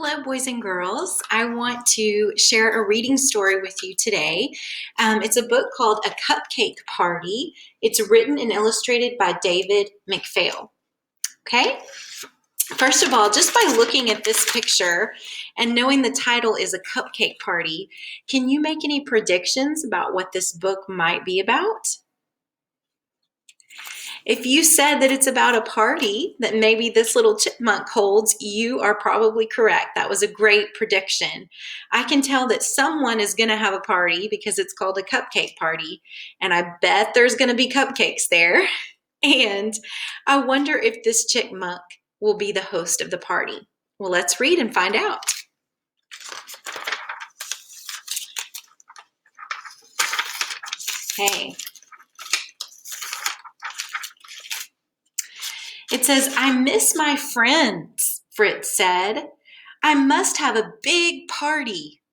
Hello, boys and girls. I want to share a reading story with you today. It's a book called A Cupcake Party. It's written and illustrated by David McPhail. Okay? First of all, just by looking at this picture and knowing the title is A Cupcake Party, can you make any predictions about what this book might be about? If you said that it's about a party that maybe this little chipmunk holds, you are probably correct. That was a great prediction. I can tell that someone is going to have a party because it's called a cupcake party, and I bet there's going to be cupcakes there. And I wonder if this chipmunk will be the host of the party. Well, let's read and find out. Okay. It says, "I miss my friends," Fritz said. "I must have a big party."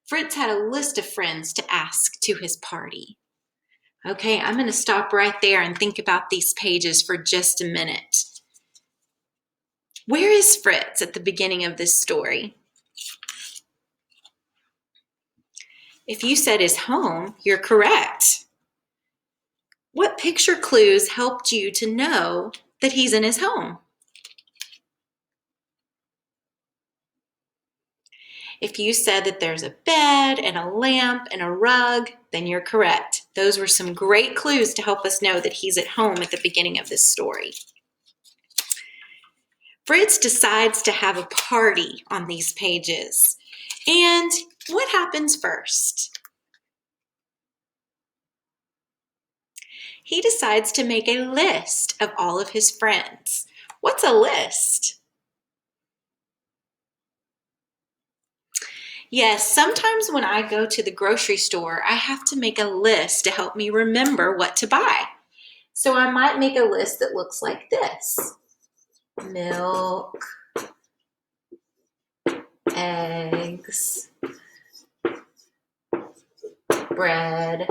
Fritz had a list of friends to ask to his party. Okay, I'm going to stop right there and think about these pages for just a minute. Where is Fritz at the beginning of this story? If you said his home, you're correct. What picture clues helped you to know that he's in his home? If you said that there's a bed and a lamp and a rug, then you're correct. Those were some great clues to help us know that he's at home at the beginning of this story. Fritz decides to have a party on these pages. And what happens first? He decides to make a list of all of his friends. What's a list? Yes, sometimes when I go to the grocery store, I have to make a list to help me remember what to buy. So I might make a list that looks like this: milk, eggs, bread.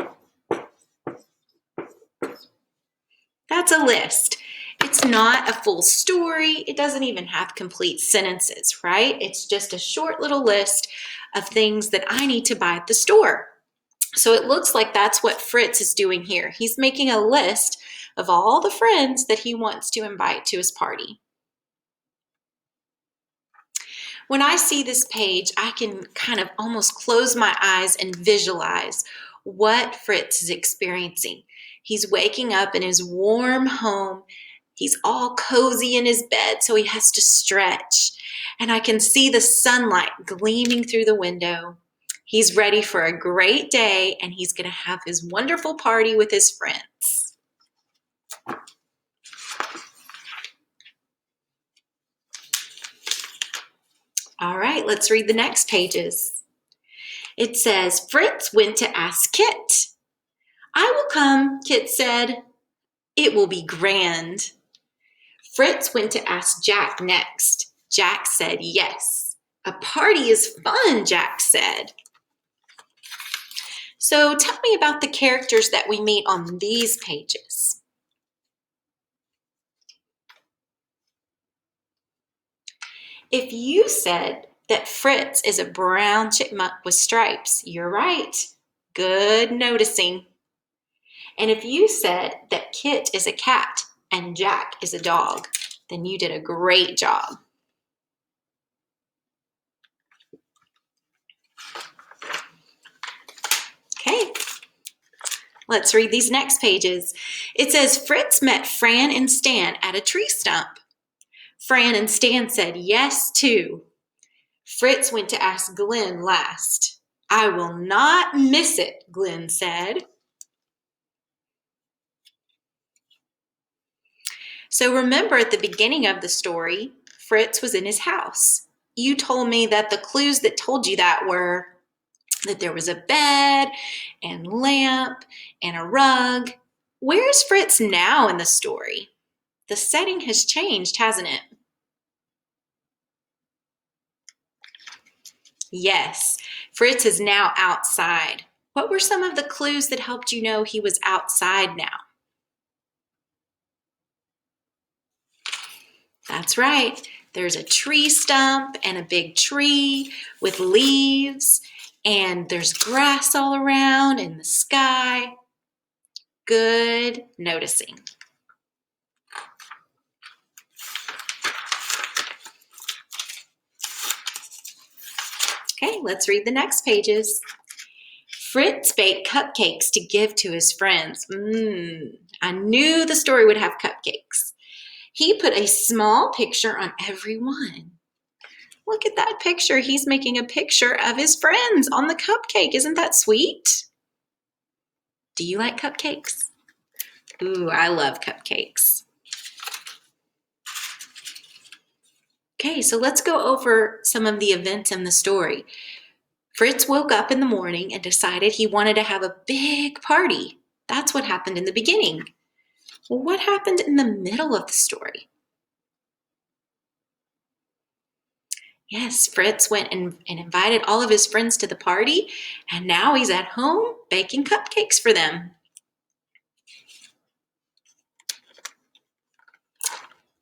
That's a list. It's not a full story. It doesn't even have complete sentences, right? It's just a short little list of things that I need to buy at the store. So it looks like that's what Fritz is doing here. He's making a list of all the friends that he wants to invite to his party. When I see this page, I can kind of almost close my eyes and visualize what Fritz is experiencing. He's waking up in his warm home. He's all cozy in his bed, so he has to stretch. And I can see the sunlight gleaming through the window. He's ready for a great day, and he's going to have his wonderful party with his friends. All right, let's read the next pages. It says, Fritz went to ask Kit. "I will come," Kit said. "It will be grand." Fritz went to ask Jack next. Jack said yes. "A party is fun," Jack said. So tell me about the characters that we meet on these pages. If you said that Fritz is a brown chipmunk with stripes, you're right. Good noticing. And if you said that Kit is a cat and Jack is a dog, then you did a great job. Okay, let's read these next pages. It says, Fritz met Fran and Stan at a tree stump. Fran and Stan said yes, too. Fritz went to ask Glenn last. "I will not miss it," Glenn said. So remember, at the beginning of the story, Fritz was in his house. You told me that the clues that told you that were that there was a bed and lamp and a rug. Where's Fritz now in the story? The setting has changed, hasn't it? Yes, Fritz is now outside. What were some of the clues that helped you know he was outside now? That's right. There's a tree stump and a big tree with leaves, and there's grass all around in the sky. Good noticing. Okay, let's read the next pages. Fritz baked cupcakes to give to his friends. I knew the story would have cupcakes. He put a small picture on every one. Look at that picture. He's making a picture of his friends on the cupcake. Isn't that sweet? Do you like cupcakes? Ooh, I love cupcakes. Okay, so let's go over some of the events in the story. Fritz woke up in the morning and decided he wanted to have a big party. That's what happened in the beginning. Well, what happened in the middle of the story? Yes, Fritz went and invited all of his friends to the party, and now he's at home baking cupcakes for them.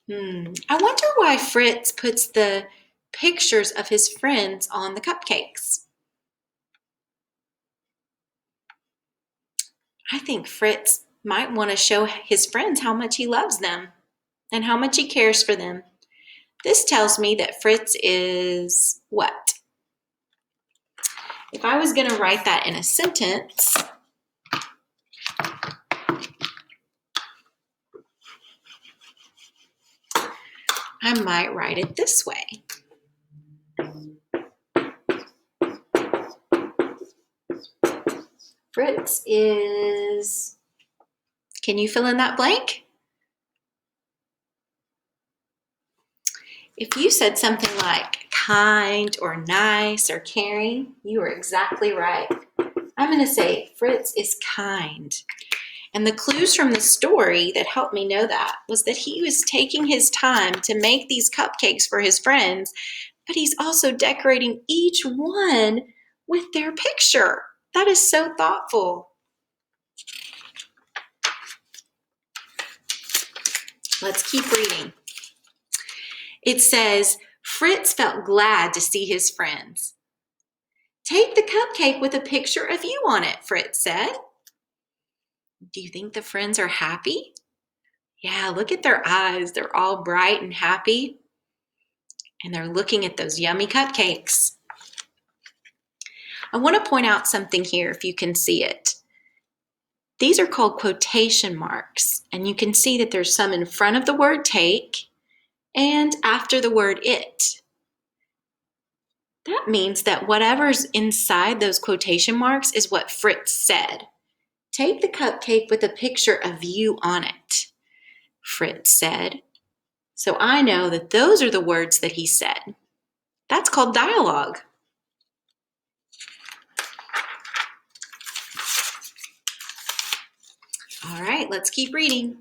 I wonder why Fritz puts the pictures of his friends on the cupcakes. I think Fritz might want to show his friends how much he loves them and how much he cares for them. This tells me that Fritz is what? If I was going to write that in a sentence, I might write it this way. Fritz is, can you fill in that blank? If you said something like kind or nice or caring, you are exactly right. I'm going to say Fritz is kind. And the clues from the story that helped me know that was that he was taking his time to make these cupcakes for his friends, but he's also decorating each one with their picture. That is so thoughtful. Let's keep reading. It says, Fritz felt glad to see his friends. Take the cupcake with a picture of you on it, Fritz said. Do you think the friends are happy? Yeah, look at their eyes. They're all bright and happy. And they're looking at those yummy cupcakes. I want to point out something here if you can see it. These are called quotation marks. And you can see that there's some in front of the word take and after the word it. That means that whatever's inside those quotation marks is what Fritz said. Take the cupcake with a picture of you on it, Fritz said. So I know that those are the words that he said. That's called dialogue. All right, let's keep reading.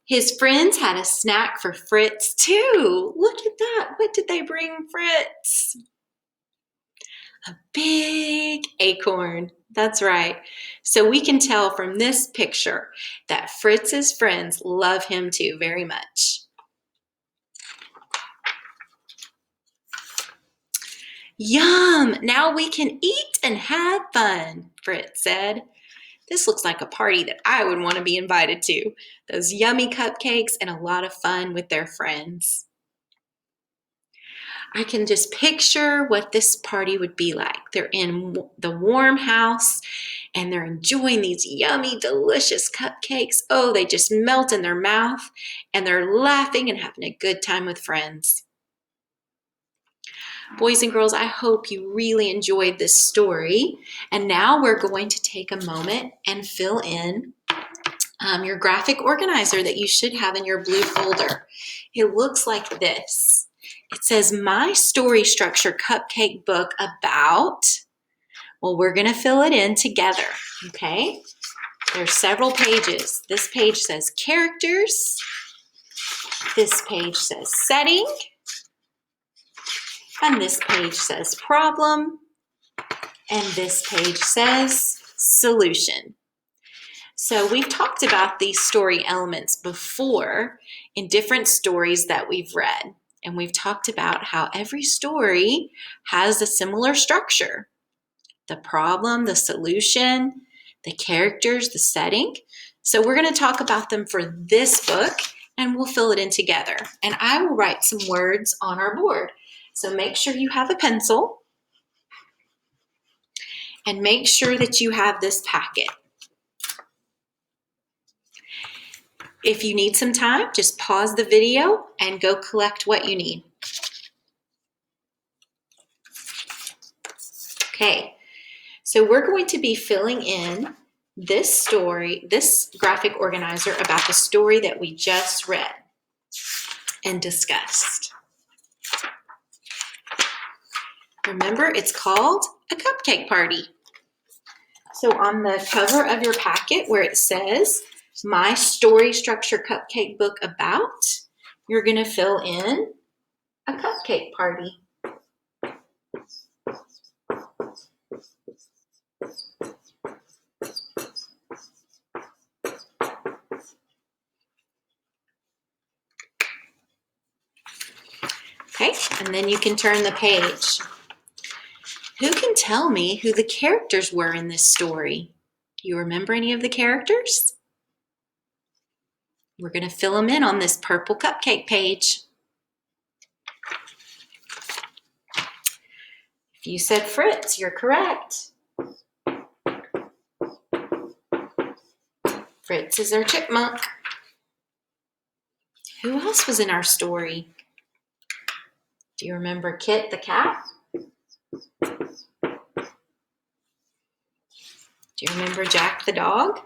His friends had a snack for Fritz too. Look at that. What did they bring Fritz? A big acorn. That's right. So we can tell from this picture that Fritz's friends love him too very much. Yum! Now we can eat and have fun, Fritz said. This looks like a party that I would want to be invited to. Those yummy cupcakes and a lot of fun with their friends. I can just picture what this party would be like. They're in the warm house and they're enjoying these yummy, delicious cupcakes. Oh, they just melt in their mouth and they're laughing and having a good time with friends. Boys and girls, I hope you really enjoyed this story. And now we're going to take a moment and fill in your graphic organizer that you should have in your blue folder. It looks like this. It says, My Story Structure Cupcake Book About. Well, we're going to fill it in together, okay? There's several pages. This page says characters. This page says setting. And this page says problem. And this page says solution. So we've talked about these story elements before in different stories that we've read. And we've talked about how every story has a similar structure. The problem, the solution, the characters, the setting. So we're going to talk about them for this book and we'll fill it in together. And I will write some words on our board. So make sure you have a pencil and make sure that you have this packet. If you need some time, just pause the video and go collect what you need. Okay, so we're going to be filling in this story, this graphic organizer about the story that we just read and discussed. Remember, it's called A Cupcake Party. So on the cover of your packet where it says, My Story Structure Cupcake Book About, you're going to fill in a cupcake party. Okay, and then you can turn the page. Who can tell me who the characters were in this story? Do you remember any of the characters? We're going to fill them in on this purple cupcake page. If you said Fritz, you're correct. Fritz is our chipmunk. Who else was in our story? Do you remember Kit the cat? Do you remember Jack the dog?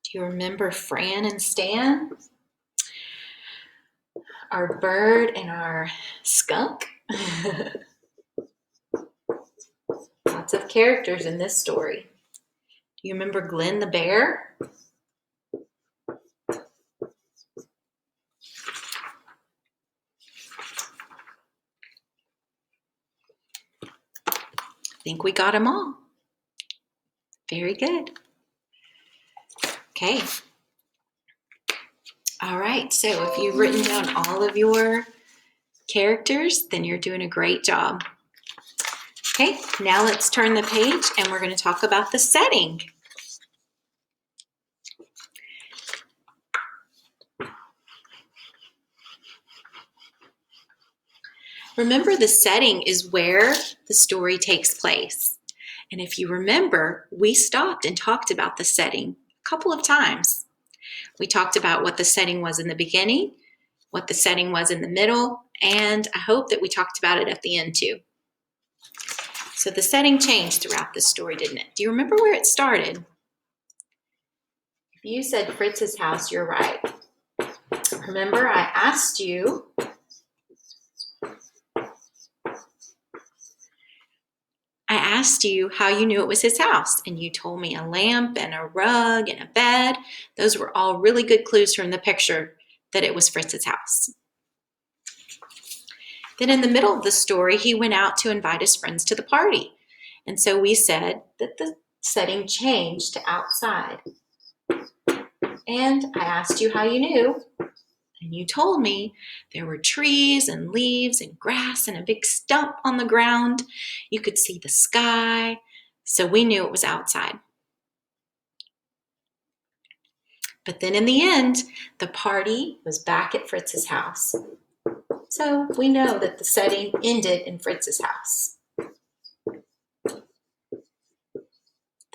Do you remember Fran and Stan? Our bird and our skunk? Lots of characters in this story. Do you remember Glenn the bear? I think we got them all. Very good. Okay. All right, so if you've written down all of your characters, then you're doing a great job. Okay, now let's turn the page and we're going to talk about the setting. Remember, the setting is where the story takes place. And if you remember, we stopped and talked about the setting a couple of times. We talked about what the setting was in the beginning, what the setting was in the middle, and I hope that we talked about it at the end too. So the setting changed throughout this story, didn't it? Do you remember where it started? If you said Fritz's house, you're right. Remember, I asked you how you knew it was his house, and you told me a lamp and a rug and a bed. Those were all really good clues from the picture that it was Fritz's house. Then in the middle of the story, he went out to invite his friends to the party. And so we said that the setting changed to outside. And I asked you how you knew. And you told me there were trees and leaves and grass and a big stump on the ground. You could see the sky. So we knew it was outside. But then in the end, the party was back at Fritz's house. So we know that the setting ended in Fritz's house. The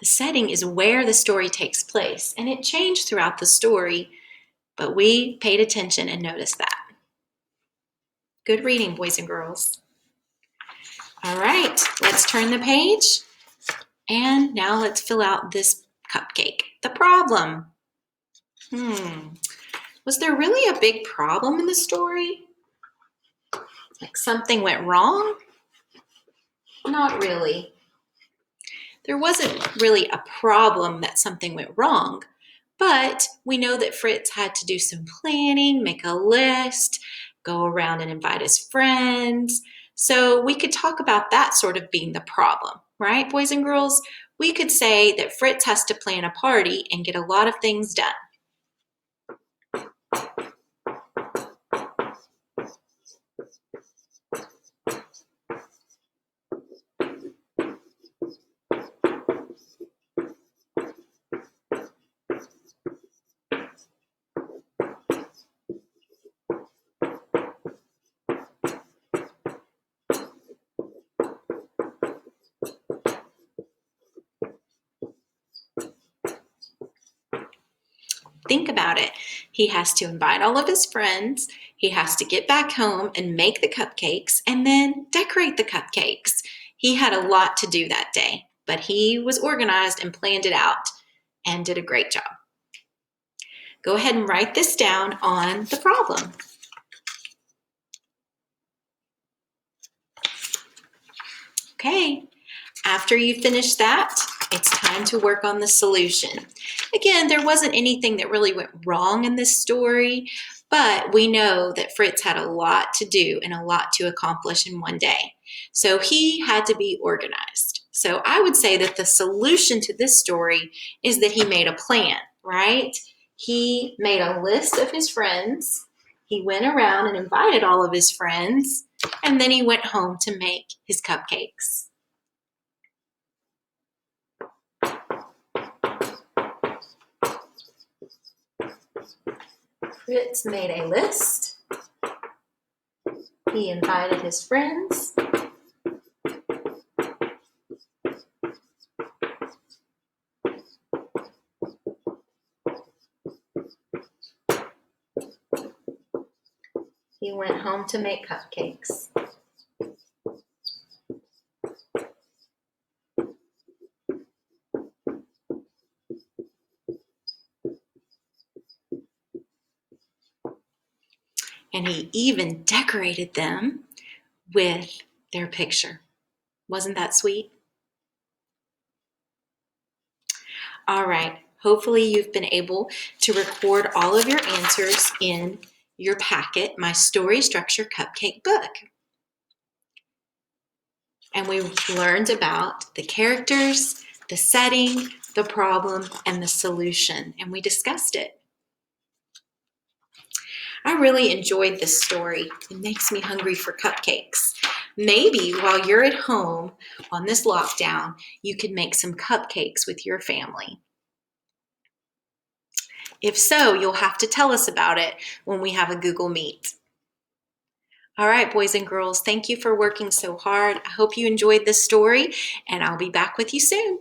setting is where the story takes place, and it changed throughout the story, but we paid attention and noticed that. Good reading, boys and girls. All right, let's turn the page, and now let's fill out this cupcake. The problem. Was there really a big problem in the story? Like something went wrong? Not really. There wasn't really a problem that something went wrong, but we know that Fritz had to do some planning, make a list, go around and invite his friends. So we could talk about that sort of being the problem, right, boys and girls? We could say that Fritz has to plan a party and get a lot of things done. Think about it. He has to invite all of his friends. He has to get back home and make the cupcakes and then decorate the cupcakes. He had a lot to do that day, but he was organized and planned it out and did a great job. Go ahead and write this down on the problem. Okay, after you finish that, it's time to work on the solution. Again, there wasn't anything that really went wrong in this story, but we know that Fritz had a lot to do and a lot to accomplish in one day. So he had to be organized. So I would say that the solution to this story is that he made a plan, right? He made a list of his friends. He went around and invited all of his friends, and then he went home to make his cupcakes. Fritz made a list. He invited his friends. He went home to make cupcakes. And he even decorated them with their picture. Wasn't that sweet? All right, hopefully you've been able to record all of your answers in your packet, my Story Structure Cupcake book. And we learned about the characters, the setting, the problem, and the solution, and we discussed it. I really enjoyed this story. It makes me hungry for cupcakes. Maybe while you're at home on this lockdown, you could make some cupcakes with your family. If so, you'll have to tell us about it when we have a Google Meet. All right, boys and girls, thank you for working so hard. I hope you enjoyed this story, and I'll be back with you soon.